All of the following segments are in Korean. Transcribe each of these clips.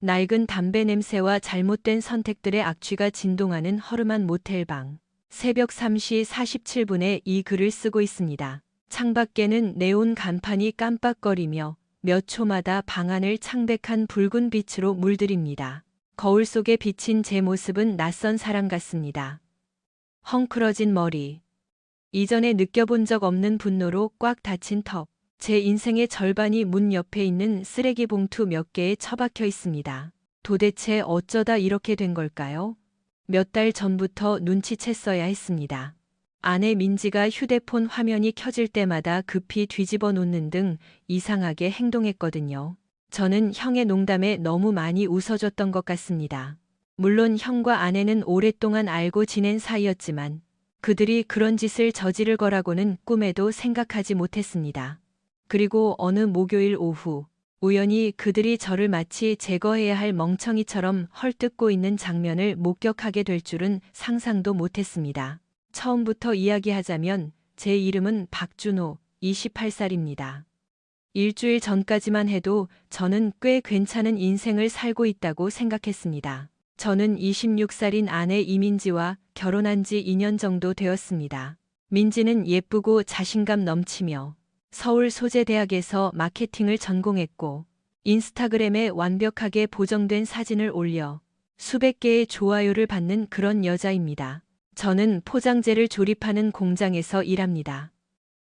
낡은 담배 냄새와 잘못된 선택들의 악취가 진동하는 허름한 모텔방. 새벽 3시 47분에 이 글을 쓰고 있습니다. 창밖에는 네온 간판이 깜빡거리며 몇 초마다 방 안을 창백한 붉은 빛으로 물들입니다. 거울 속에 비친 제 모습은 낯선 사람 같습니다. 헝클어진 머리. 이전에 느껴본 적 없는 분노로 꽉 닫힌 턱. 제 인생의 절반이 문 옆에 있는 쓰레기 봉투 몇 개에 처박혀 있습니다. 도대체 어쩌다 이렇게 된 걸까요? 몇 달 전부터 눈치챘어야 했습니다. 아내 민지가 휴대폰 화면이 켜질 때마다 급히 뒤집어 놓는 등 이상하게 행동했거든요. 저는 형의 농담에 너무 많이 웃어줬던 것 같습니다. 물론 형과 아내는 오랫동안 알고 지낸 사이였지만 그들이 그런 짓을 저지를 거라고는 꿈에도 생각하지 못했습니다. 그리고 어느 목요일 오후 우연히 그들이 저를 마치 제거해야 할 멍청이처럼 헐뜯고 있는 장면을 목격하게 될 줄은 상상도 못했습니다. 처음부터 이야기하자면 제 이름은 박준호, 28살입니다. 일주일 전까지만 해도 저는 꽤 괜찮은 인생을 살고 있다고 생각했습니다. 저는 26살인 아내 이민지와 결혼한 지 2년 정도 되었습니다. 민지는 예쁘고 자신감 넘치며 서울 소재대학에서 마케팅을 전공했고 인스타그램에 완벽하게 보정된 사진을 올려 수백 개의 좋아요를 받는 그런 여자입니다. 저는 포장재를 조립하는 공장에서 일합니다.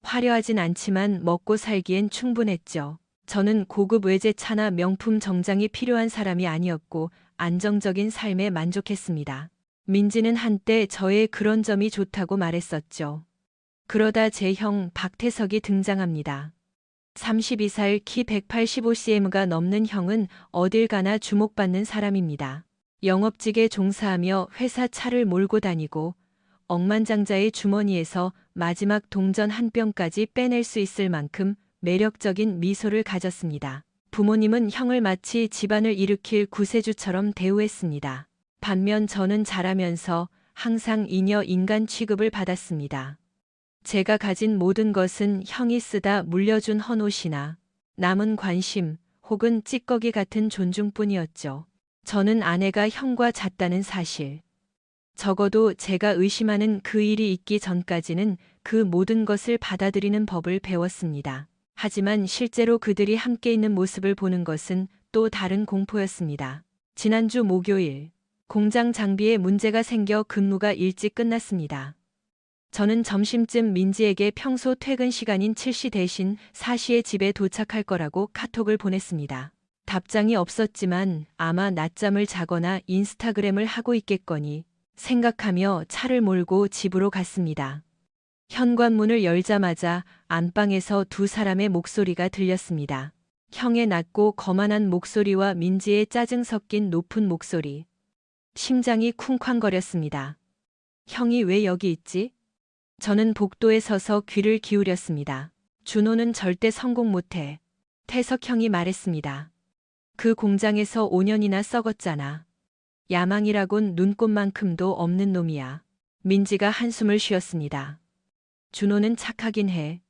화려하진 않지만 먹고 살기엔 충분했죠. 저는 고급 외제차나 명품 정장이 필요한 사람이 아니었고 안정적인 삶에 만족했습니다. 민지는 한때 저의 그런 점이 좋다고 말했었죠. 그러다 제 형 박태석이 등장합니다. 32살 키 185cm가 넘는 형은 어딜 가나 주목받는 사람입니다. 영업직에 종사하며 회사 차를 몰고 다니고 억만장자의 주머니에서 마지막 동전 한 병까지 빼낼 수 있을 만큼 매력적인 미소를 가졌습니다. 부모님은 형을 마치 집안을 일으킬 구세주처럼 대우했습니다. 반면 저는 자라면서 항상 잉여 인간 취급을 받았습니다. 제가 가진 모든 것은 형이 쓰다 물려준 헌옷이나 남은 관심 혹은 찌꺼기 같은 존중뿐이었죠. 저는 아내가 형과 잤다는 사실, 적어도 제가 의심하는 그 일이 있기 전까지는 그 모든 것을 받아들이는 법을 배웠습니다. 하지만 실제로 그들이 함께 있는 모습을 보는 것은 또 다른 공포였습니다. 지난주 목요일, 공장 장비에 문제가 생겨 근무가 일찍 끝났습니다. 저는 점심쯤 민지에게 평소 퇴근 시간인 7시 대신 4시에 집에 도착할 거라고 카톡을 보냈습니다. 답장이 없었지만 아마 낮잠을 자거나 인스타그램을 하고 있겠거니 생각하며 차를 몰고 집으로 갔습니다. 현관문을 열자마자 안방에서 두 사람의 목소리가 들렸습니다. 형의 낮고 거만한 목소리와 민지의 짜증 섞인 높은 목소리. 심장이 쿵쾅거렸습니다. 형이 왜 여기 있지? 저는 복도에 서서 귀를 기울였습니다. 준호는 절대 성공 못해. 태석 형이 말했습니다. 그 공장에서 5년이나 썩었잖아. 야망이라곤 눈꼽만큼도 없는 놈이야. 민지가 한숨을 쉬었습니다. 준호는 착하긴 해.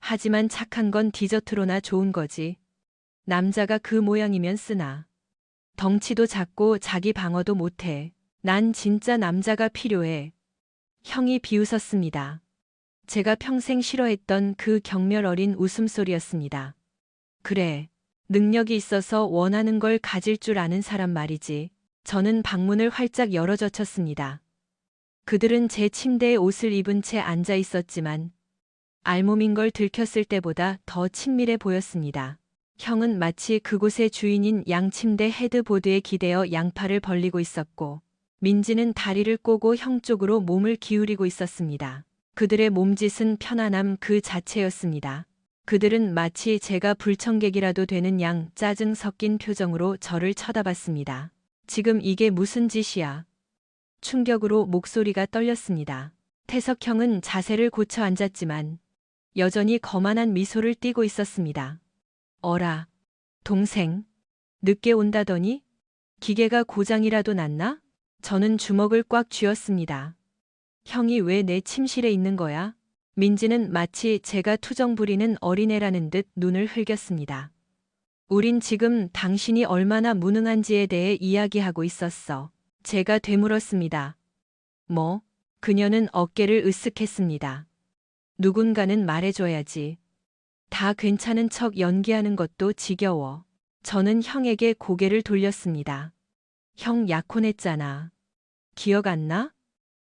하지만 착한 건 디저트로나 좋은 거지. 남자가 그 모양이면 쓰나. 덩치도 작고 자기 방어도 못해. 난 진짜 남자가 필요해. 형이 비웃었습니다. 제가 평생 싫어했던 그 경멸 어린 웃음소리였습니다. 그래. 능력이 있어서 원하는 걸 가질 줄 아는 사람 말이지. 저는 방문을 활짝 열어젖혔습니다. 그들은 제 침대에 옷을 입은 채 앉아 있었지만 알몸인 걸 들켰을 때보다 더 친밀해 보였습니다. 형은 마치 그곳의 주인인 양 침대 헤드보드에 기대어 양팔을 벌리고 있었고 민지는 다리를 꼬고 형 쪽으로 몸을 기울이고 있었습니다. 그들의 몸짓은 편안함 그 자체였습니다. 그들은 마치 제가 불청객이라도 되는 양 짜증 섞인 표정으로 저를 쳐다봤습니다. 지금 이게 무슨 짓이야? 충격으로 목소리가 떨렸습니다. 태석 형은 자세를 고쳐 앉았지만 여전히 거만한 미소를 띠고 있었습니다. 어라, 동생. 늦게 온다더니? 기계가 고장이라도 났나? 저는 주먹을 꽉 쥐었습니다. 형이 왜 내 침실에 있는 거야? 민지는 마치 제가 투정 부리는 어린애라는 듯 눈을 흘겼습니다. 우린 지금 당신이 얼마나 무능한지에 대해 이야기하고 있었어. 제가 되물었습니다. 뭐? 그녀는 어깨를 으쓱했습니다. 누군가는 말해줘야지. 다 괜찮은 척 연기하는 것도 지겨워. 저는 형에게 고개를 돌렸습니다. 형 약혼했잖아. 기억 안 나?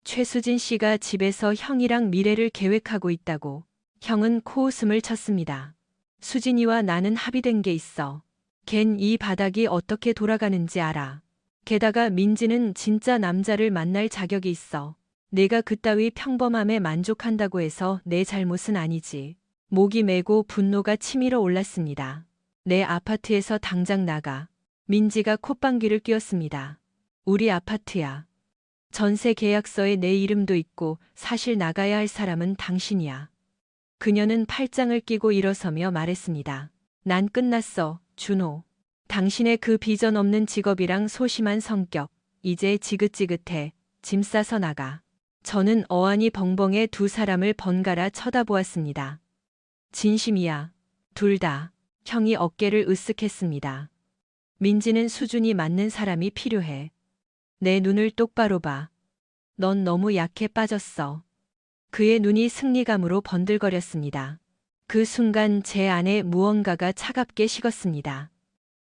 최수진 씨가 집에서 형이랑 미래를 계획하고 있다고. 형은 코웃음을 쳤습니다. 수진이와 나는 합의된 게 있어. 걘 이 바닥이 어떻게 돌아가는지 알아. 게다가 민지는 진짜 남자를 만날 자격이 있어. 내가 그따위 평범함에 만족한다고 해서 내 잘못은 아니지. 목이 메고 분노가 치밀어 올랐습니다. 내 아파트에서 당장 나가. 민지가 콧방귀를 뀌었습니다. 우리 아파트야. 전세 계약서에 내 이름도 있고 사실 나가야 할 사람은 당신이야. 그녀는 팔짱을 끼고 일어서며 말했습니다. 난 끝났어, 준호. 당신의 그 비전 없는 직업이랑 소심한 성격, 이제 지긋지긋해. 짐 싸서 나가. 저는 어안이 벙벙해 두 사람을 번갈아 쳐다보았습니다. 진심이야. 둘 다. 형이 어깨를 으쓱했습니다. 민지는 수준이 맞는 사람이 필요해. 내 눈을 똑바로 봐. 넌 너무 약해 빠졌어. 그의 눈이 승리감으로 번들거렸습니다. 그 순간 제 안에 무언가가 차갑게 식었습니다.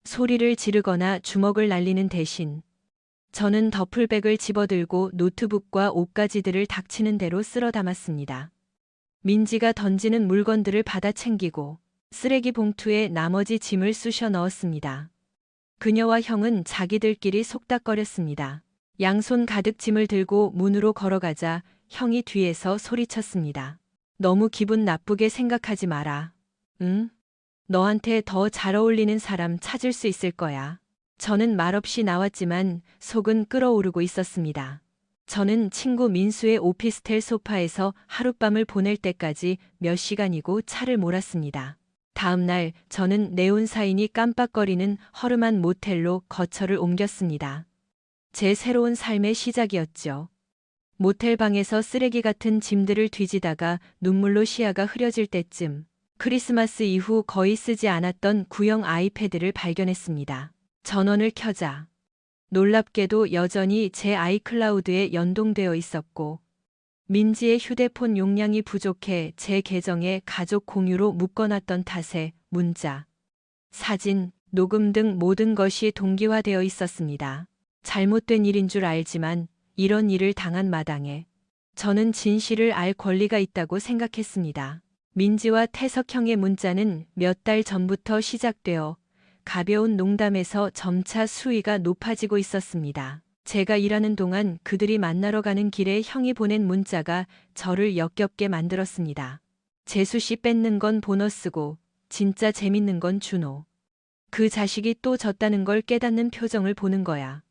소리를 지르거나 주먹을 날리는 대신 저는 더플백을 집어들고 노트북과 옷가지들을 닥치는 대로 쓸어 담았습니다. 민지가 던지는 물건들을 받아 챙기고 쓰레기 봉투에 나머지 짐을 쑤셔 넣었습니다. 그녀와 형은 자기들끼리 속닥거렸습니다. 양손 가득 짐을 들고 문으로 걸어가자 형이 뒤에서 소리쳤습니다. 너무 기분 나쁘게 생각하지 마라. 응? 너한테 더 잘 어울리는 사람 찾을 수 있을 거야. 저는 말없이 나왔지만 속은 끓어오르고 있었습니다. 저는 친구 민수의 오피스텔 소파에서 하룻밤을 보낼 때까지 몇 시간이고 차를 몰았습니다. 다음 날 저는 네온 사인이 깜빡거리는 허름한 모텔로 거처를 옮겼습니다. 제 새로운 삶의 시작이었죠. 모텔 방에서 쓰레기 같은 짐들을 뒤지다가 눈물로 시야가 흐려질 때쯤 크리스마스 이후 거의 쓰지 않았던 구형 아이패드를 발견했습니다. 전원을 켜자 놀랍게도 여전히 제 아이클라우드에 연동되어 있었고 민지의 휴대폰 용량이 부족해 제 계정에 가족 공유로 묶어놨던 탓에 문자, 사진, 녹음 등 모든 것이 동기화되어 있었습니다. 잘못된 일인 줄 알지만 이런 일을 당한 마당에 저는 진실을 알 권리가 있다고 생각했습니다. 민지와 태석형의 문자는 몇 달 전부터 시작되어 가벼운 농담에서 점차 수위가 높아지고 있었습니다. 제가 일하는 동안 그들이 만나러 가는 길에 형이 보낸 문자가 저를 역겹게 만들었습니다. 재수 씨 뺏는 건 보너스고 진짜 재밌는 건 준호. 그 자식이 또 졌다는 걸 깨닫는 표정을 보는 거야.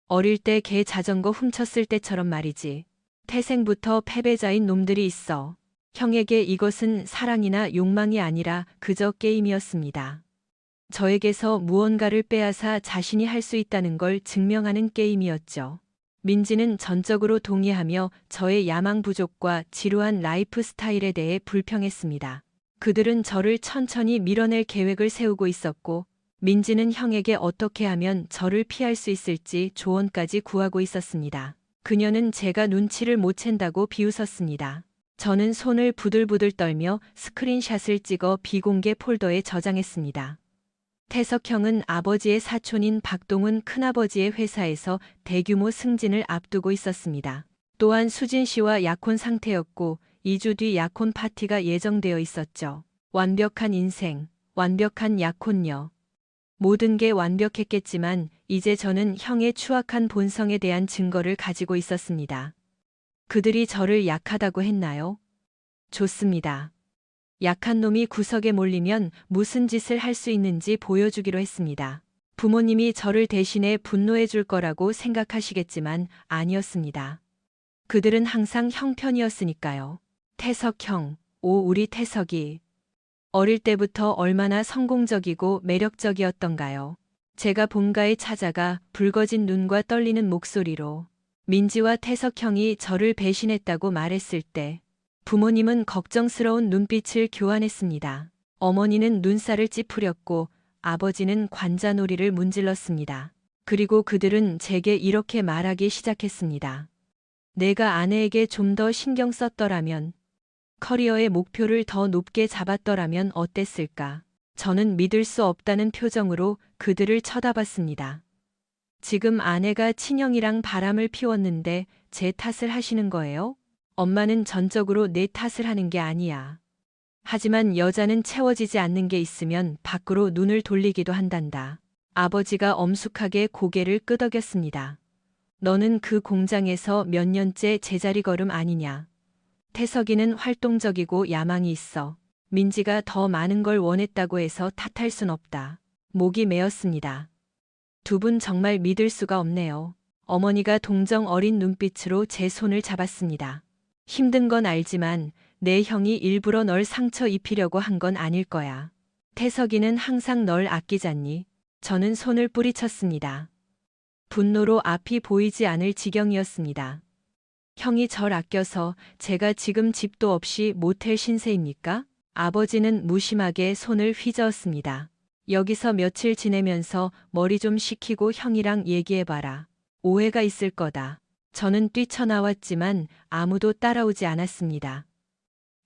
어릴 때 걔 자전거 훔쳤을 때처럼 말이지. 태생부터 패배자인 놈들이 있어. 형에게 이것은 사랑이나 욕망이 아니라 그저 게임이었습니다. 저에게서 무언가를 빼앗아 자신이 할 수 있다는 걸 증명하는 게임이었죠. 민지는 전적으로 동의하며 저의 야망 부족과 지루한 라이프 스타일에 대해 불평했습니다. 그들은 저를 천천히 밀어낼 계획을 세우고 있었고 민지는 형에게 어떻게 하면 저를 피할 수 있을지 조언까지 구하고 있었습니다. 그녀는 제가 눈치를 못 챈다고 비웃었습니다. 저는 손을 부들부들 떨며 스크린샷을 찍어 비공개 폴더에 저장했습니다. 태석형은 아버지의 사촌인 박동훈 큰아버지의 회사에서 대규모 승진을 앞두고 있었습니다. 또한 수진 씨와 약혼 상태였고 2주 뒤 약혼 파티가 예정되어 있었죠. 완벽한 인생, 완벽한 약혼녀. 모든 게 완벽했겠지만 이제 저는 형의 추악한 본성에 대한 증거를 가지고 있었습니다. 그들이 저를 약하다고 했나요? 좋습니다. 약한 놈이 구석에 몰리면 무슨 짓을 할 수 있는지 보여주기로 했습니다. 부모님이 저를 대신해 분노해 줄 거라고 생각하시겠지만 아니었습니다. 그들은 항상 형 편이었으니까요. 태석 형, 오 우리 태석이. 어릴 때부터 얼마나 성공적이고 매력적이었던가요. 제가 본가에 찾아가 붉어진 눈과 떨리는 목소리로 민지와 태석 형이 저를 배신했다고 말했을 때 부모님은 걱정스러운 눈빛을 교환했습니다. 어머니는 눈살을 찌푸렸고 아버지는 관자놀이를 문질렀습니다. 그리고 그들은 제게 이렇게 말하기 시작했습니다. 내가 아내에게 좀 더 신경 썼더라면, 커리어의 목표를 더 높게 잡았더라면 어땠을까? 저는 믿을 수 없다는 표정으로 그들을 쳐다봤습니다. 지금 아내가 친형이랑 바람을 피웠는데 제 탓을 하시는 거예요? 엄마는 전적으로 내 탓을 하는 게 아니야. 하지만 여자는 채워지지 않는 게 있으면 밖으로 눈을 돌리기도 한단다. 아버지가 엄숙하게 고개를 끄덕였습니다. 너는 그 공장에서 몇 년째 제자리 걸음 아니냐. 태석이는 활동적이고 야망이 있어. 민지가 더 많은 걸 원했다고 해서 탓할 순 없다. 목이 메었습니다. 두 분 정말 믿을 수가 없네요. 어머니가 동정 어린 눈빛으로 제 손을 잡았습니다. 힘든 건 알지만 내 형이 일부러 널 상처 입히려고 한 건 아닐 거야. 태석이는 항상 널 아끼잖니. 저는 손을 뿌리쳤습니다. 분노로 앞이 보이지 않을 지경이었습니다. 형이 절 아껴서 제가 지금 집도 없이 모텔 신세입니까? 아버지는 무심하게 손을 휘저었습니다. 여기서 며칠 지내면서 머리 좀 식히고 형이랑 얘기해봐라. 오해가 있을 거다. 저는 뛰쳐나왔지만 아무도 따라오지 않았습니다.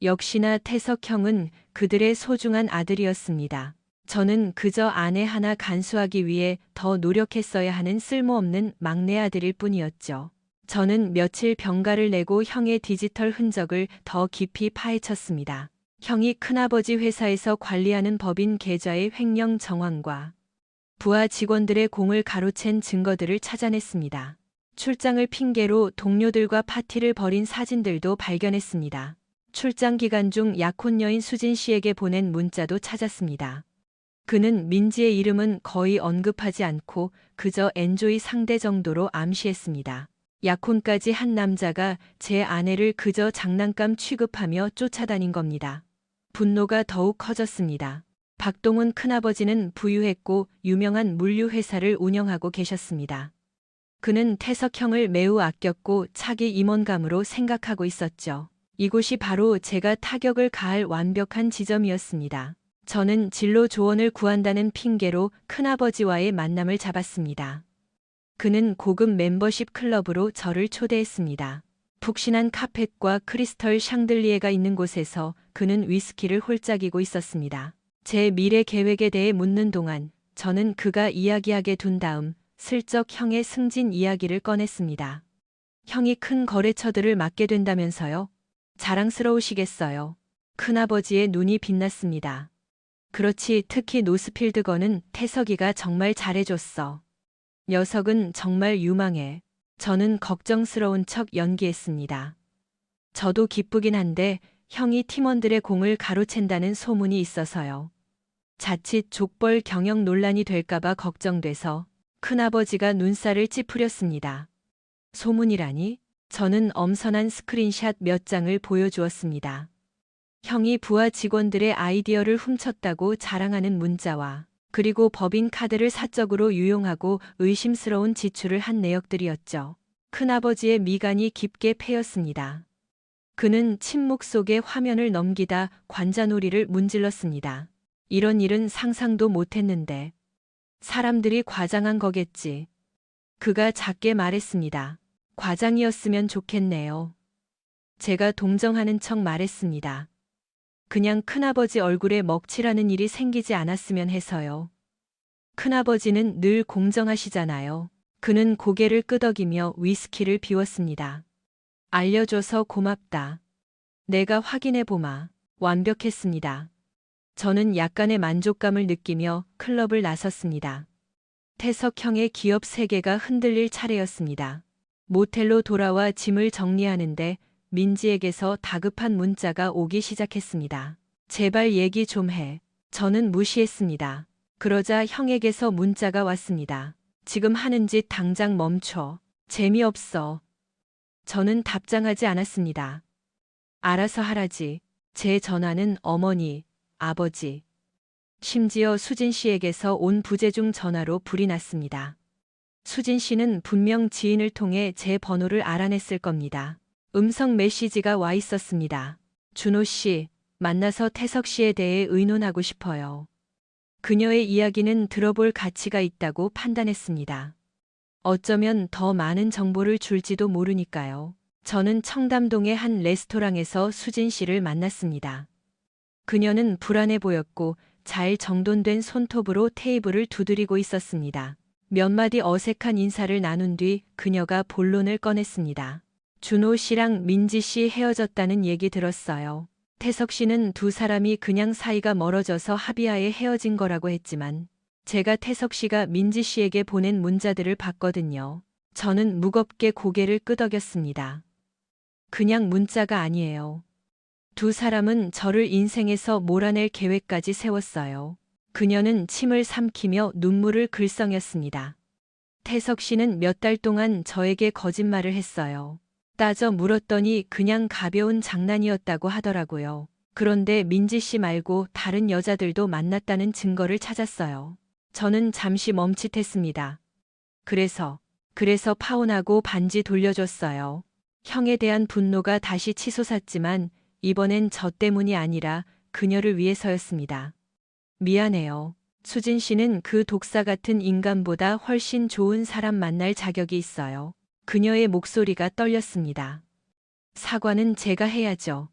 역시나 태석 형은 그들의 소중한 아들이었습니다. 저는 그저 아내 하나 간수하기 위해 더 노력했어야 하는 쓸모없는 막내 아들일 뿐이었죠. 저는 며칠 병가를 내고 형의 디지털 흔적을 더 깊이 파헤쳤습니다. 형이 큰아버지 회사에서 관리하는 법인 계좌의 횡령 정황과 부하 직원들의 공을 가로챈 증거들을 찾아냈습니다. 출장을 핑계로 동료들과 파티를 벌인 사진들도 발견했습니다. 출장 기간 중 약혼 여인 수진 씨에게 보낸 문자도 찾았습니다. 그는 민지의 이름은 거의 언급하지 않고 그저 엔조이 상대 정도로 암시했습니다. 약혼까지 한 남자가 제 아내를 그저 장난감 취급하며 쫓아다닌 겁니다. 분노가 더욱 커졌습니다. 박동훈 큰아버지는 부유했고 유명한 물류회사를 운영하고 계셨습니다. 그는 태석형을 매우 아꼈고 차기 임원감으로 생각하고 있었죠. 이곳이 바로 제가 타격을 가할 완벽한 지점이었습니다. 저는 진로 조언을 구한다는 핑계로 큰아버지와의 만남을 잡았습니다. 그는 고급 멤버십 클럽으로 저를 초대했습니다. 푹신한 카펫과 크리스털 샹들리에가 있는 곳에서 그는 위스키를 홀짝이고 있었습니다. 제 미래 계획에 대해 묻는 동안 저는 그가 이야기하게 둔 다음 슬쩍 형의 승진 이야기를 꺼냈습니다. 형이 큰 거래처들을 맡게 된다면서요? 자랑스러우시겠어요. 큰아버지의 눈이 빛났습니다. 그렇지, 특히 노스필드건은 태석이가 정말 잘해줬어. 녀석은 정말 유망해. 저는 걱정스러운 척 연기했습니다. 저도 기쁘긴 한데 형이 팀원들의 공을 가로챈다는 소문이 있어서요. 자칫 족벌 경영 논란이 될까봐 걱정돼서 큰아버지가 눈살을 찌푸렸습니다. 소문이라니? 저는 엄선한 스크린샷 몇 장을 보여주었습니다. 형이 부하 직원들의 아이디어를 훔쳤다고 자랑하는 문자와 그리고 법인 카드를 사적으로 유용하고 의심스러운 지출을 한 내역들이었죠. 큰아버지의 미간이 깊게 패였습니다. 그는 침묵 속에 화면을 넘기다 관자놀이를 문질렀습니다. 이런 일은 상상도 못했는데 사람들이 과장한 거겠지. 그가 작게 말했습니다. 과장이었으면 좋겠네요. 제가 동정하는 척 말했습니다. 그냥 큰아버지 얼굴에 먹칠하는 일이 생기지 않았으면 해서요. 큰아버지는 늘 공정하시잖아요. 그는 고개를 끄덕이며 위스키를 비웠습니다. 알려줘서 고맙다. 내가 확인해보마. 완벽했습니다. 저는 약간의 만족감을 느끼며 클럽을 나섰습니다. 태석형의 기업 세계가 흔들릴 차례였습니다. 모텔로 돌아와 짐을 정리하는데 민지에게서 다급한 문자가 오기 시작했습니다. 제발 얘기 좀 해. 저는 무시했습니다. 그러자 형에게서 문자가 왔습니다. 지금 하는 짓 당장 멈춰. 재미없어. 저는 답장하지 않았습니다. 알아서 하라지. 제 전화는 어머니, 아버지, 심지어 수진 씨에게서 온 부재중 전화로 불이 났습니다. 수진 씨는 분명 지인을 통해 제 번호를 알아냈을 겁니다. 음성 메시지가 와 있었습니다. 준호 씨, 만나서 태석 씨에 대해 의논하고 싶어요. 그녀의 이야기는 들어볼 가치가 있다고 판단했습니다. 어쩌면 더 많은 정보를 줄지도 모르니까요. 저는 청담동의 한 레스토랑에서 수진 씨를 만났습니다. 그녀는 불안해 보였고 잘 정돈된 손톱으로 테이블을 두드리고 있었습니다. 몇 마디 어색한 인사를 나눈 뒤 그녀가 본론을 꺼냈습니다. 준호 씨랑 민지 씨 헤어졌다는 얘기 들었어요. 태석 씨는 두 사람이 그냥 사이가 멀어져서 합의하에 헤어진 거라고 했지만 제가 태석 씨가 민지 씨에게 보낸 문자들을 봤거든요. 저는 무겁게 고개를 끄덕였습니다. 그냥 문자가 아니에요. 두 사람은 저를 인생에서 몰아낼 계획까지 세웠어요. 그녀는 침을 삼키며 눈물을 글썽였습니다. 태석 씨는 몇 달 동안 저에게 거짓말을 했어요. 따져 물었더니 그냥 가벼운 장난이었다고 하더라고요. 그런데 민지 씨 말고 다른 여자들도 만났다는 증거를 찾았어요. 저는 잠시 멈칫했습니다. 그래서 파혼하고 반지 돌려줬어요. 형에 대한 분노가 다시 치솟았지만 이번엔 저 때문이 아니라 그녀를 위해서였습니다. 미안해요. 수진 씨는 그 독사 같은 인간보다 훨씬 좋은 사람 만날 자격이 있어요. 그녀의 목소리가 떨렸습니다. 사과는 제가 해야죠.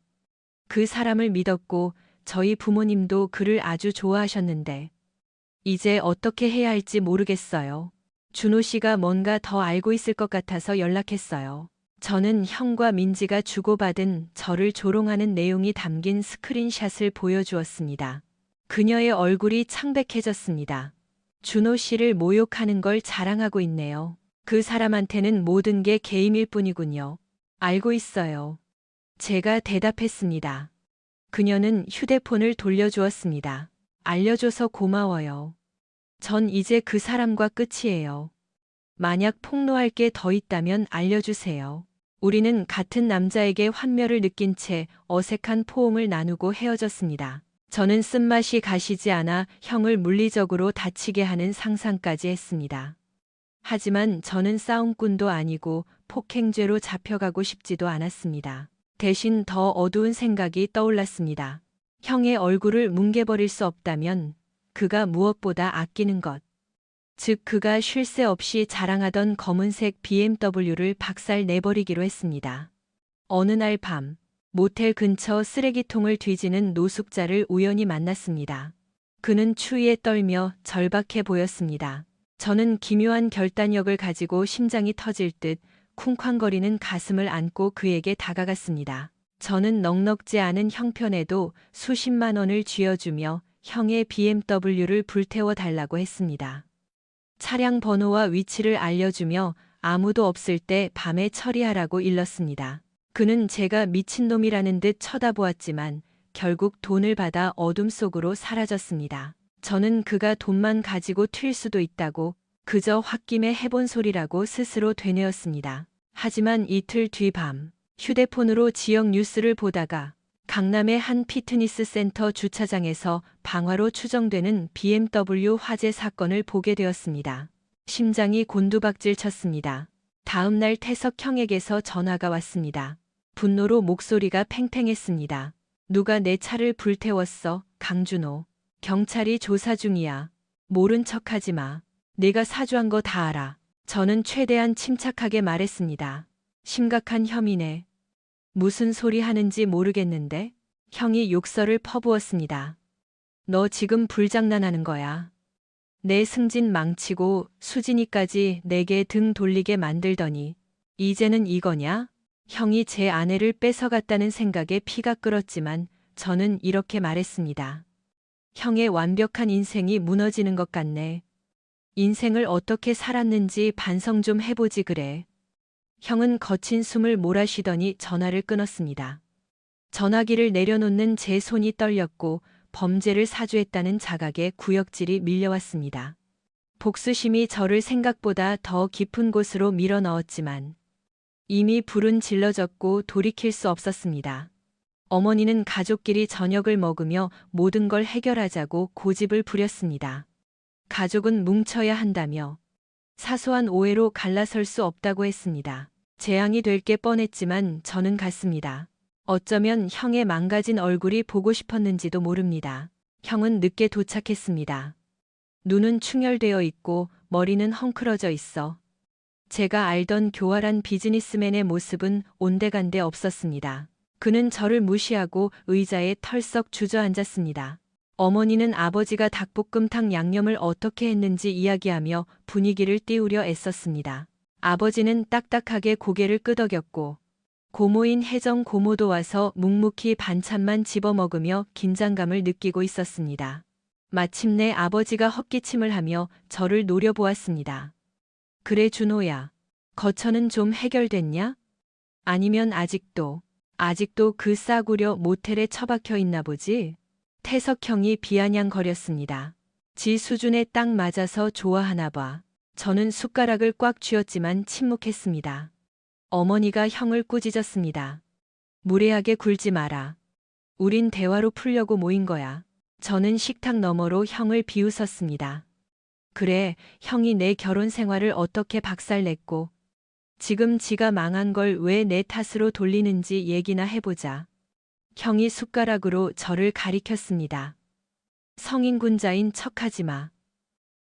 그 사람을 믿었고 저희 부모님도 그를 아주 좋아하셨는데 이제 어떻게 해야 할지 모르겠어요. 준호 씨가 뭔가 더 알고 있을 것 같아서 연락했어요. 저는 형과 민지가 주고받은 저를 조롱하는 내용이 담긴 스크린샷을 보여주었습니다. 그녀의 얼굴이 창백해졌습니다. 준호 씨를 모욕하는 걸 자랑하고 있네요. 그 사람한테는 모든 게 게임일 뿐이군요. 알고 있어요. 제가 대답했습니다. 그녀는 휴대폰을 돌려주었습니다. 알려줘서 고마워요. 전 이제 그 사람과 끝이에요. 만약 폭로할 게 더 있다면 알려주세요. 우리는 같은 남자에게 환멸을 느낀 채 어색한 포옹을 나누고 헤어졌습니다. 저는 쓴맛이 가시지 않아 형을 물리적으로 다치게 하는 상상까지 했습니다. 하지만 저는 싸움꾼도 아니고 폭행죄로 잡혀가고 싶지도 않았습니다. 대신 더 어두운 생각이 떠올랐습니다. 형의 얼굴을 뭉개버릴 수 없다면 그가 무엇보다 아끼는 것. 즉 그가 쉴 새 없이 자랑하던 검은색 BMW를 박살 내버리기로 했습니다. 어느 날 밤, 모텔 근처 쓰레기통을 뒤지는 노숙자를 우연히 만났습니다. 그는 추위에 떨며 절박해 보였습니다. 저는 기묘한 결단력을 가지고 심장이 터질 듯 쿵쾅거리는 가슴을 안고 그에게 다가갔습니다. 저는 넉넉지 않은 형편에도 수십만 원을 쥐어주며 형의 BMW를 불태워 달라고 했습니다. 차량 번호와 위치를 알려주며 아무도 없을 때 밤에 처리하라고 일렀습니다. 그는 제가 미친놈이라는 듯 쳐다보았지만 결국 돈을 받아 어둠 속으로 사라졌습니다. 저는 그가 돈만 가지고 튈 수도 있다고 그저 홧김에 해본 소리라고 스스로 되뇌었습니다. 하지만 이틀 뒤 밤 휴대폰으로 지역 뉴스를 보다가 강남의 한 피트니스 센터 주차장에서 방화로 추정되는 BMW 화재 사건을 보게 되었습니다. 심장이 곤두박질 쳤습니다. 다음 날 태석 형에게서 전화가 왔습니다. 분노로 목소리가 팽팽했습니다. 누가 내 차를 불태웠어, 강준호. 경찰이 조사 중이야. 모른 척하지 마. 내가 사주한 거 다 알아. 저는 최대한 침착하게 말했습니다. 심각한 혐의네. 무슨 소리 하는지 모르겠는데? 형이 욕설을 퍼부었습니다. 너 지금 불장난하는 거야. 내 승진 망치고 수진이까지 내게 등 돌리게 만들더니 이제는 이거냐? 형이 제 아내를 뺏어갔다는 생각에 피가 끓었지만 저는 이렇게 말했습니다. 형의 완벽한 인생이 무너지는 것 같네. 인생을 어떻게 살았는지 반성 좀 해보지 그래. 형은 거친 숨을 몰아쉬더니 전화를 끊었습니다. 전화기를 내려놓는 제 손이 떨렸고 범죄를 사주했다는 자각의 구역질이 밀려왔습니다. 복수심이 저를 생각보다 더 깊은 곳으로 밀어넣었지만 이미 불은 질러졌고 돌이킬 수 없었습니다. 어머니는 가족끼리 저녁을 먹으며 모든 걸 해결하자고 고집을 부렸습니다. 가족은 뭉쳐야 한다며 사소한 오해로 갈라설 수 없다고 했습니다. 재앙이 될 게 뻔했지만 저는 갔습니다. 어쩌면 형의 망가진 얼굴이 보고 싶었는지도 모릅니다. 형은 늦게 도착했습니다. 눈은 충혈되어 있고 머리는 헝클어져 있어 제가 알던 교활한 비즈니스맨의 모습은 온데간데 없었습니다. 그는 저를 무시하고 의자에 털썩 주저앉았습니다. 어머니는 아버지가 닭볶음탕 양념을 어떻게 했는지 이야기하며 분위기를 띄우려 애썼습니다. 아버지는 딱딱하게 고개를 끄덕였고 고모인 혜정 고모도 와서 묵묵히 반찬만 집어먹으며 긴장감을 느끼고 있었습니다. 마침내 아버지가 헛기침을 하며 저를 노려보았습니다. 그래 준호야. 거처는 좀 해결됐냐? 아니면 아직도 그 싸구려 모텔에 처박혀 있나 보지? 태석형이 비아냥거렸습니다. 지 수준에 딱 맞아서 좋아하나 봐. 저는 숟가락을 꽉 쥐었지만 침묵했습니다. 어머니가 형을 꾸짖었습니다. 무례하게 굴지 마라. 우린 대화로 풀려고 모인 거야. 저는 식탁 너머로 형을 비웃었습니다. 그래, 형이 내 결혼 생활을 어떻게 박살냈고 지금 지가 망한 걸 왜 내 탓으로 돌리는지 얘기나 해보자. 형이 숟가락으로 저를 가리켰습니다. 성인군자인 척하지 마.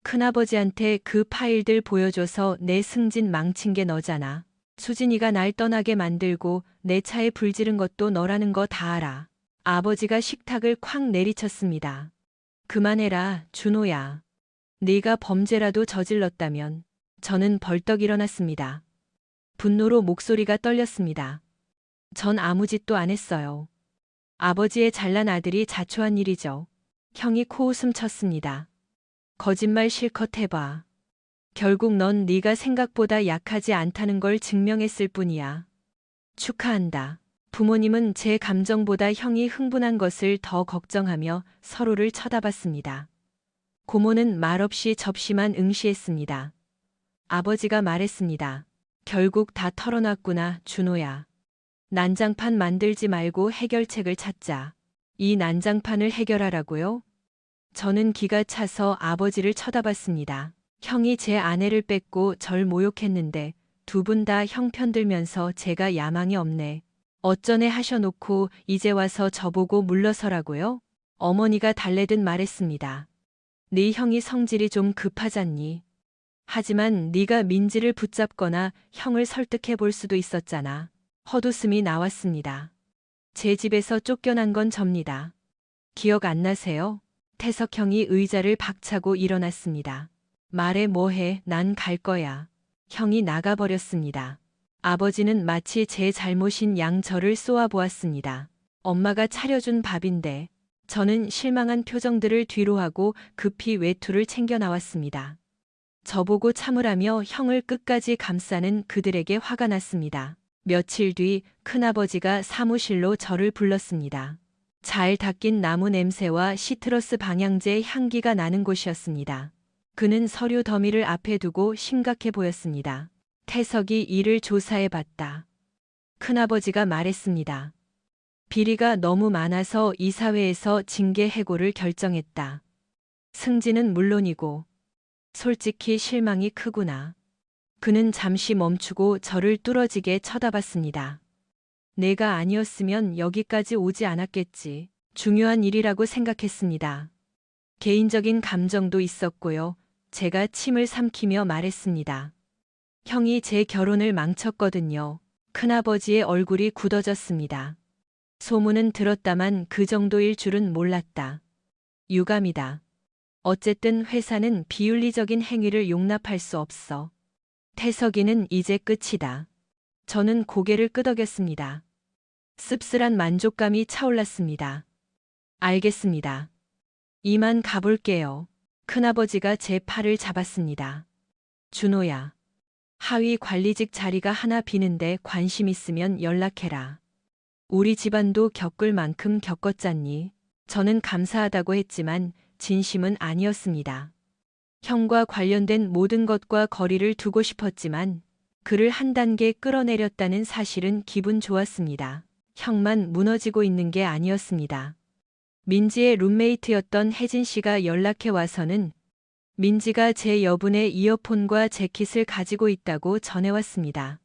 큰아버지한테 그 파일들 보여줘서 내 승진 망친 게 너잖아. 수진이가 날 떠나게 만들고 내 차에 불 지른 것도 너라는 거 다 알아. 아버지가 식탁을 콱 내리쳤습니다. 그만해라, 준호야. 네가 범죄라도 저질렀다면. 저는 벌떡 일어났습니다. 분노로 목소리가 떨렸습니다. 전 아무 짓도 안 했어요. 아버지의 잘난 아들이 자초한 일이죠. 형이 코웃음 쳤습니다. 거짓말 실컷 해봐. 결국 넌 네가 생각보다 약하지 않다는 걸 증명했을 뿐이야. 축하한다. 부모님은 제 감정보다 형이 흥분한 것을 더 걱정하며 서로를 쳐다봤습니다. 고모는 말없이 접시만 응시했습니다. 아버지가 말했습니다. 결국 다 털어놨구나, 준호야. 난장판 만들지 말고 해결책을 찾자. 이 난장판을 해결하라고요? 저는 기가 차서 아버지를 쳐다봤습니다. 형이 제 아내를 뺏고 절 모욕했는데 두 분 다 형 편들면서 제가 야망이 없네. 어쩌네 하셔놓고 이제 와서 저보고 물러서라고요? 어머니가 달래듯 말했습니다. 네 형이 성질이 좀 급하잖니. 하지만 네가 민지를 붙잡거나 형을 설득해 볼 수도 있었잖아. 헛웃음이 나왔습니다. 제 집에서 쫓겨난 건 접니다. 기억 안 나세요? 태석형이 의자를 박차고 일어났습니다. 말해 뭐해, 난 갈 거야. 형이 나가버렸습니다. 아버지는 마치 제 잘못인 양 저를 쏘아보았습니다. 엄마가 차려준 밥인데 저는 실망한 표정들을 뒤로하고 급히 외투를 챙겨 나왔습니다. 저보고 참으라며 형을 끝까지 감싸는 그들에게 화가 났습니다. 며칠 뒤 큰아버지가 사무실로 저를 불렀습니다. 잘 닦인 나무 냄새와 시트러스 방향제 향기가 나는 곳이었습니다. 그는 서류 더미를 앞에 두고 심각해 보였습니다. 태석이 이를 조사해봤다. 큰아버지가 말했습니다. 비리가 너무 많아서 이사회에서 징계 해고를 결정했다. 승진은 물론이고 솔직히 실망이 크구나. 그는 잠시 멈추고 저를 뚫어지게 쳐다봤습니다. 내가 아니었으면 여기까지 오지 않았겠지. 중요한 일이라고 생각했습니다. 개인적인 감정도 있었고요. 제가 침을 삼키며 말했습니다. 형이 제 결혼을 망쳤거든요. 큰아버지의 얼굴이 굳어졌습니다. 소문은 들었다만 그 정도일 줄은 몰랐다. 유감이다. 어쨌든 회사는 비윤리적인 행위를 용납할 수 없어. 태석이는 이제 끝이다. 저는 고개를 끄덕였습니다. 씁쓸한 만족감이 차올랐습니다. 알겠습니다. 이만 가볼게요. 큰아버지가 제 팔을 잡았습니다. 준호야. 하위 관리직 자리가 하나 비는데 관심 있으면 연락해라. 우리 집안도 겪을 만큼 겪었잖니. 저는 감사하다고 했지만 진심은 아니었습니다. 형과 관련된 모든 것과 거리를 두고 싶었지만 그를 한 단계 끌어내렸다는 사실은 기분 좋았습니다. 형만 무너지고 있는 게 아니었습니다. 민지의 룸메이트였던 혜진 씨가 연락해 와서는 민지가 제 여분의 이어폰과 재킷을 가지고 있다고 전해왔습니다.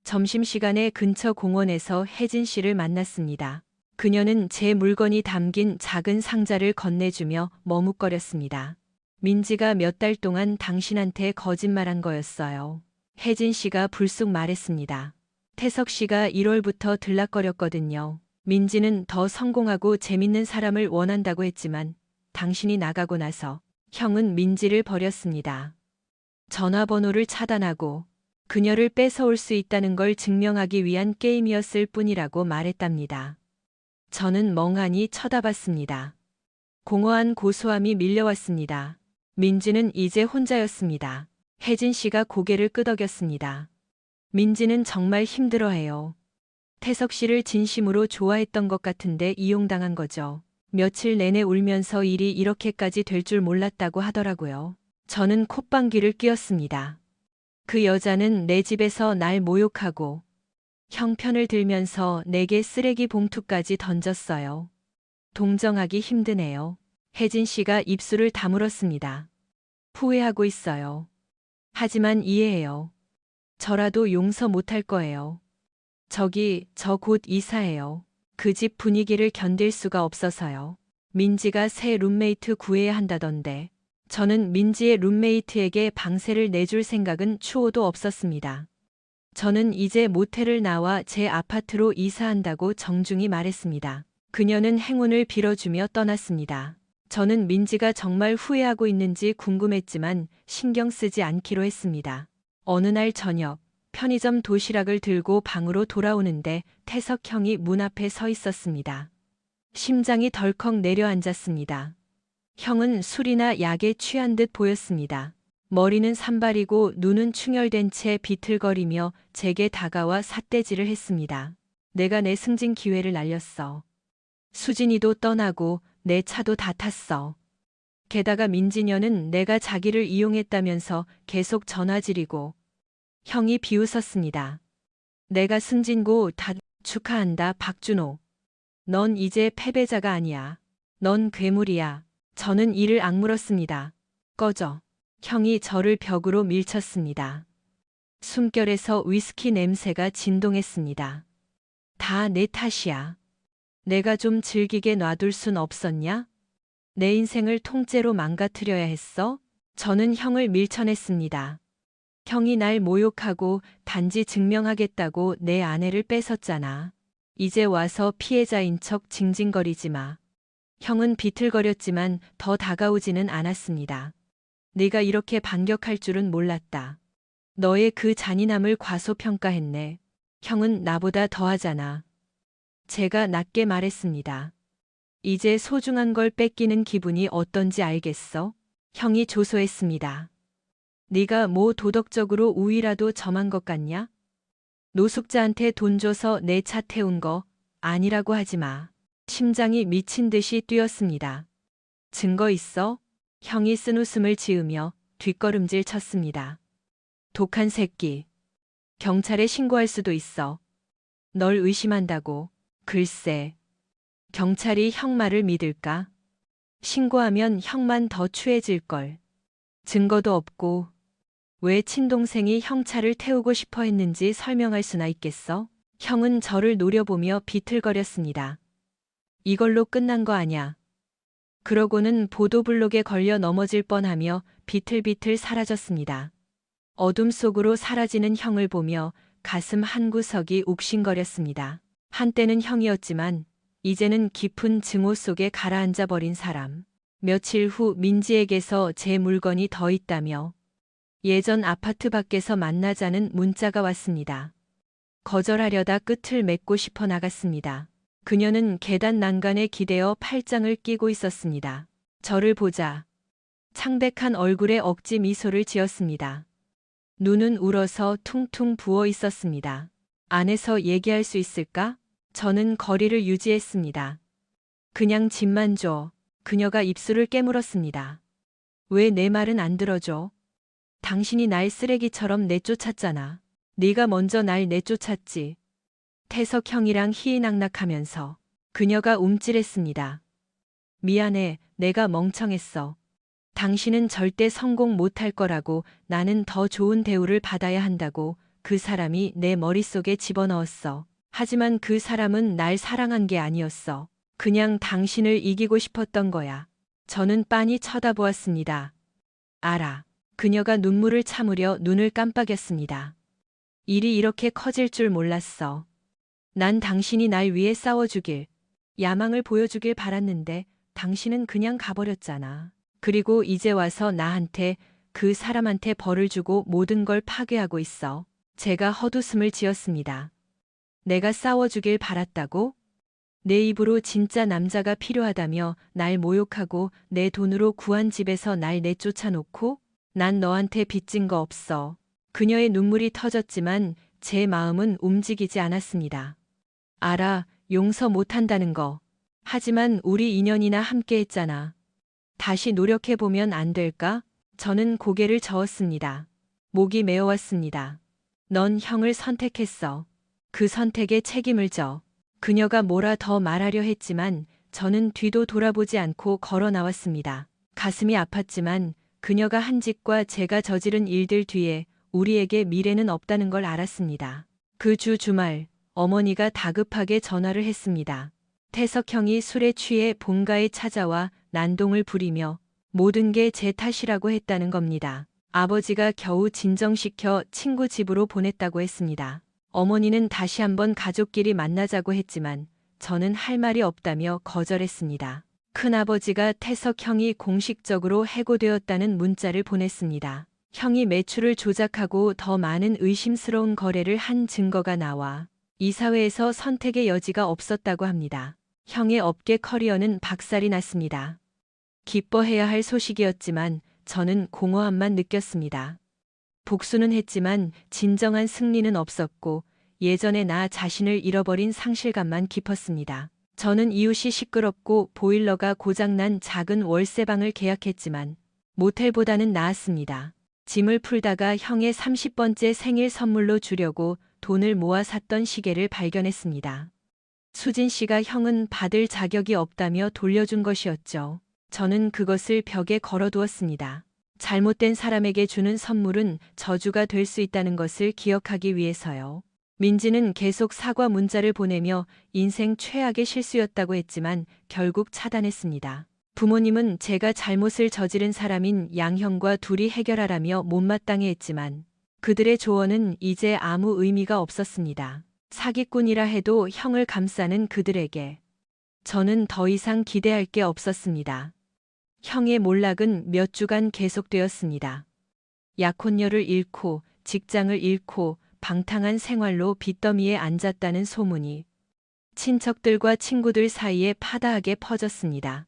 점심시간에 근처 공원에서 혜진 씨를 만났습니다. 그녀는 제 물건이 담긴 작은 상자를 건네주며 머뭇거렸습니다. 민지가 몇 달 동안 당신한테 거짓말한 거였어요. 혜진 씨가 불쑥 말했습니다. 태석 씨가 1월부터 들락거렸거든요. 민지는 더 성공하고 재밌는 사람을 원한다고 했지만 당신이 나가고 나서 형은 민지를 버렸습니다. 전화번호를 차단하고 그녀를 뺏어올 수 있다는 걸 증명하기 위한 게임이었을 뿐이라고 말했답니다. 저는 멍하니 쳐다봤습니다. 공허한 고소함이 밀려왔습니다. 민지는 이제 혼자였습니다. 혜진 씨가 고개를 끄덕였습니다. 민지는 정말 힘들어해요. 태석 씨를 진심으로 좋아했던 것 같은데 이용당한 거죠. 며칠 내내 울면서 일이 이렇게까지 될 줄 몰랐다고 하더라고요. 저는 콧방귀를 뀌었습니다. 그 여자는 내 집에서 날 모욕하고 형편을 들면서 내게 쓰레기 봉투까지 던졌어요. 동정하기 힘드네요. 혜진 씨가 입술을 다물었습니다. 후회하고 있어요. 하지만 이해해요. 저라도 용서 못할 거예요. 저 곧 이사해요. 그 집 분위기를 견딜 수가 없어서요. 민지가 새 룸메이트 구해야 한다던데. 저는 민지의 룸메이트에게 방세를 내줄 생각은 추호도 없었습니다. 저는 이제 모텔을 나와 제 아파트로 이사한다고 정중히 말했습니다. 그녀는 행운을 빌어주며 떠났습니다. 저는 민지가 정말 후회하고 있는지 궁금했지만 신경 쓰지 않기로 했습니다. 어느 날 저녁, 편의점 도시락을 들고 방으로 돌아오는데 태석 형이 문 앞에 서 있었습니다. 심장이 덜컥 내려앉았습니다. 형은 술이나 약에 취한 듯 보였습니다. 머리는 산발이고 눈은 충혈된 채 비틀거리며 제게 다가와 삿대질을 했습니다. 내가 내 승진 기회를 날렸어. 수진이도 떠나고 내 차도 다 탔어. 게다가 민지녀는 내가 자기를 이용했다면서 계속 전화질이고. 형이 비웃었습니다. 내가 승진고 다 축하한다 박준호. 넌 이제 패배자가 아니야. 넌 괴물이야. 저는 이를 악물었습니다. 꺼져. 형이 저를 벽으로 밀쳤습니다. 숨결에서 위스키 냄새가 진동했습니다. 다 내 탓이야. 내가 좀 즐기게 놔둘 순 없었냐? 내 인생을 통째로 망가뜨려야 했어? 저는 형을 밀쳐냈습니다. 형이 날 모욕하고 단지 증명하겠다고 내 아내를 뺏었잖아. 이제 와서 피해자인 척 징징거리지 마. 형은 비틀거렸지만 더 다가오지는 않았습니다. 네가 이렇게 반격할 줄은 몰랐다. 너의 그 잔인함을 과소평가했네. 형은 나보다 더하잖아. 제가 낮게 말했습니다. 이제 소중한 걸 뺏기는 기분이 어떤지 알겠어? 형이 조소했습니다. 네가 뭐 도덕적으로 우위라도 점한 것 같냐? 노숙자한테 돈 줘서 내 차 태운 거 아니라고 하지 마. 심장이 미친 듯이 뛰었습니다. 증거 있어? 형이 쓴웃음을 지으며 뒷걸음질 쳤습니다. 독한 새끼. 경찰에 신고할 수도 있어. 널 의심한다고. 글쎄. 경찰이 형 말을 믿을까? 신고하면 형만 더 추해질걸. 증거도 없고 왜 친동생이 형 차를 태우고 싶어 했는지 설명할 수나 있겠어? 형은 저를 노려보며 비틀거렸습니다. 이걸로 끝난 거 아냐. 그러고는 보도블록에 걸려 넘어질 뻔하며 비틀비틀 사라졌습니다. 어둠 속으로 사라지는 형을 보며 가슴 한구석이 욱신거렸습니다. 한때는 형이었지만 이제는 깊은 증오 속에 가라앉아 버린 사람. 며칠 후 민지에게서 제 물건이 더 있다며 예전 아파트 밖에서 만나자는 문자가 왔습니다. 거절하려다 끝을 맺고 싶어 나갔습니다. 그녀는 계단 난간에 기대어 팔짱을 끼고 있었습니다. 저를 보자 창백한 얼굴에 억지 미소를 지었습니다. 눈은 울어서 퉁퉁 부어 있었습니다. 안에서 얘기할 수 있을까? 저는 거리를 유지했습니다. 그냥 집만 줘. 그녀가 입술을 깨물었습니다. 왜 내 말은 안 들어줘? 당신이 날 쓰레기처럼 내쫓았잖아. 네가 먼저 날 내쫓았지. 태석 형이랑 희희낙낙하면서 그녀가 움찔했습니다. 미안해, 내가 멍청했어. 당신은 절대 성공 못할 거라고 나는 더 좋은 대우를 받아야 한다고 그 사람이 내 머릿속에 집어넣었어. 하지만 그 사람은 날 사랑한 게 아니었어. 그냥 당신을 이기고 싶었던 거야. 저는 빤히 쳐다보았습니다. 알아. 그녀가 눈물을 참으려 눈을 깜빡였습니다. 일이 이렇게 커질 줄 몰랐어. 난 당신이 날 위해 싸워주길, 야망을 보여주길 바랐는데 당신은 그냥 가버렸잖아. 그리고 이제 와서 나한테, 그 사람한테 벌을 주고 모든 걸 파괴하고 있어. 제가 헛웃음을 지었습니다. 내가 싸워주길 바랐다고? 내 입으로 진짜 남자가 필요하다며 날 모욕하고 내 돈으로 구한 집에서 날 내쫓아 놓고? 난 너한테 빚진 거 없어. 그녀의 눈물이 터졌지만 제 마음은 움직이지 않았습니다. 알아, 용서 못한다는 거. 하지만 우리 2년이나 함께 했잖아. 다시 노력해보면 안 될까? 저는 고개를 저었습니다. 목이 메어왔습니다. 넌 형을 선택했어. 그 선택에 책임을 져. 그녀가 뭐라 더 말하려 했지만 저는 뒤도 돌아보지 않고 걸어 나왔습니다. 가슴이 아팠지만 그녀가 한 짓과 제가 저지른 일들 뒤에 우리에게 미래는 없다는 걸 알았습니다. 그 주말 어머니가 다급하게 전화를 했습니다. 태석 형이 술에 취해 본가에 찾아와 난동을 부리며 모든 게 제 탓이라고 했다는 겁니다. 아버지가 겨우 진정시켜 친구 집으로 보냈다고 했습니다. 어머니는 다시 한번 가족끼리 만나자고 했지만 저는 할 말이 없다며 거절했습니다. 큰아버지가 태석 형이 공식적으로 해고되었다는 문자를 보냈습니다. 형이 매출을 조작하고 더 많은 의심스러운 거래를 한 증거가 나와 이사회에서 선택의 여지가 없었다고 합니다. 형의 업계 커리어는 박살이 났습니다. 기뻐해야 할 소식이었지만 저는 공허함만 느꼈습니다. 복수는 했지만 진정한 승리는 없었고 예전의 나 자신을 잃어버린 상실감만 깊었습니다. 저는 이웃이 시끄럽고 보일러가 고장난 작은 월세방을 계약했지만 모텔보다는 나았습니다. 짐을 풀다가 형의 30번째 생일 선물로 주려고 돈을 모아 샀던 시계를 발견했습니다. 수진 씨가 형은 받을 자격이 없다며 돌려준 것이었죠. 저는 그것을 벽에 걸어두었습니다. 잘못된 사람에게 주는 선물은 저주가 될 수 있다는 것을 기억하기 위해서요. 민지는 계속 사과 문자를 보내며 인생 최악의 실수였다고 했지만 결국 차단했습니다. 부모님은 제가 잘못을 저지른 사람인 양형과 둘이 해결하라며 못마땅해 했지만 그들의 조언은 이제 아무 의미가 없었습니다. 사기꾼이라 해도 형을 감싸는 그들에게 저는 더 이상 기대할 게 없었습니다. 형의 몰락은 몇 주간 계속되었습니다. 약혼녀를 잃고 직장을 잃고 방탕한 생활로 빚더미에 앉았다는 소문이 친척들과 친구들 사이에 파다하게 퍼졌습니다.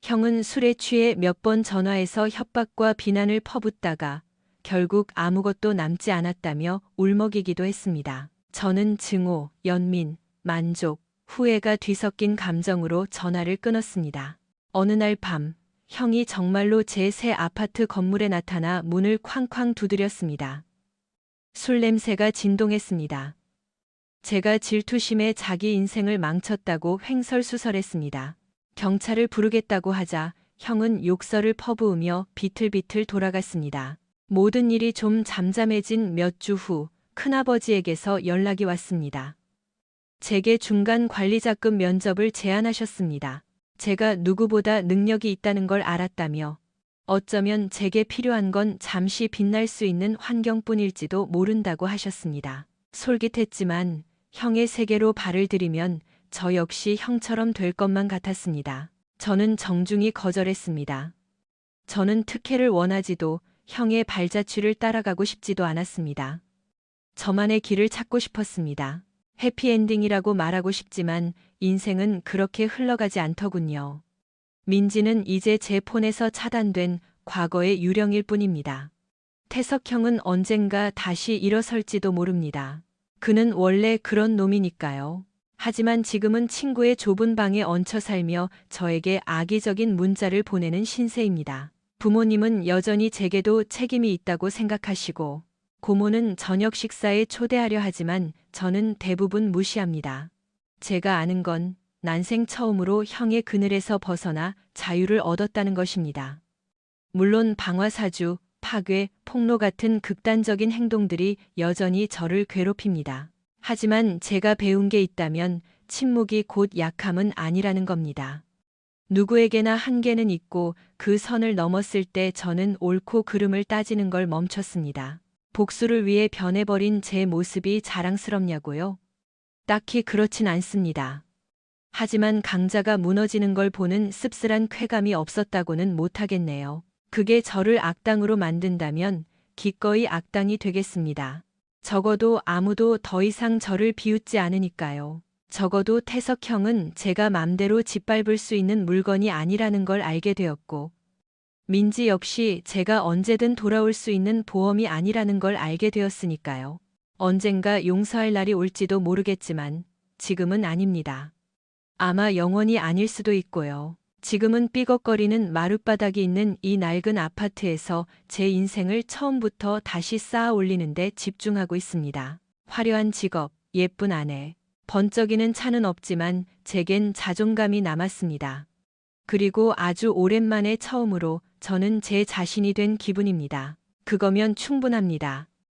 형은 술에 취해 몇 번 전화해서 협박과 비난을 퍼붓다가 결국 아무것도 남지 않았다며 울먹이기도 했습니다. 저는 증오, 연민, 만족, 후회가 뒤섞인 감정으로 전화를 끊었습니다. 어느 날 밤, 형이 정말로 제 새 아파트 건물에 나타나 문을 쾅쾅 두드렸습니다. 술 냄새가 진동했습니다. 제가 질투심에 자기 인생을 망쳤다고 횡설수설했습니다. 경찰을 부르겠다고 하자 형은 욕설을 퍼부으며 비틀비틀 돌아갔습니다. 모든 일이 좀 잠잠해진 몇 주 후 큰아버지에게서 연락이 왔습니다. 제게 중간 관리자급 면접을 제안하셨습니다. 제가 누구보다 능력이 있다는 걸 알았다며 어쩌면 제게 필요한 건 잠시 빛날 수 있는 환경뿐일지도 모른다고 하셨습니다. 솔깃했지만 형의 세계로 발을 들이면 저 역시 형처럼 될 것만 같았습니다. 저는 정중히 거절했습니다. 저는 특혜를 원하지도 형의 발자취를 따라가고 싶지도 않았습니다. 저만의 길을 찾고 싶었습니다. 해피엔딩이라고 말하고 싶지만 인생은 그렇게 흘러가지 않더군요. 민지는 이제 제 폰에서 차단된 과거의 유령일 뿐입니다. 태석 형은 언젠가 다시 일어설지도 모릅니다. 그는 원래 그런 놈이니까요. 하지만 지금은 친구의 좁은 방에 얹혀 살며 저에게 악의적인 문자를 보내는 신세입니다. 부모님은 여전히 제게도 책임이 있다고 생각하시고 고모는 저녁 식사에 초대하려 하지만 저는 대부분 무시합니다. 제가 아는 건 난생 처음으로 형의 그늘에서 벗어나 자유를 얻었다는 것입니다. 물론 방화사주, 파괴, 폭로 같은 극단적인 행동들이 여전히 저를 괴롭힙니다. 하지만 제가 배운 게 있다면 침묵이 곧 약함은 아니라는 겁니다. 누구에게나 한계는 있고 그 선을 넘었을 때 저는 옳고 그름을 따지는 걸 멈췄습니다. 복수를 위해 변해버린 제 모습이 자랑스럽냐고요? 딱히 그렇진 않습니다. 하지만 강자가 무너지는 걸 보는 씁쓸한 쾌감이 없었다고는 못하겠네요. 그게 저를 악당으로 만든다면 기꺼이 악당이 되겠습니다. 적어도 아무도 더 이상 저를 비웃지 않으니까요. 적어도 태석 형은 제가 맘대로 짓밟을 수 있는 물건이 아니라는 걸 알게 되었고, 민지 역시 제가 언제든 돌아올 수 있는 보험이 아니라는 걸 알게 되었으니까요. 언젠가 용서할 날이 올지도 모르겠지만 지금은 아닙니다. 아마 영원히 아닐 수도 있고요. 지금은 삐걱거리는 마룻바닥이 있는 이 낡은 아파트에서 제 인생을 처음부터 다시 쌓아 올리는데 집중하고 있습니다. 화려한 직업, 예쁜 아내, 번쩍이는 차는 없지만 제겐 자존감이 남았습니다. 그리고 아주 오랜만에 처음으로 저는 제 자신이 된 기분입니다. 그거면 충분합니다.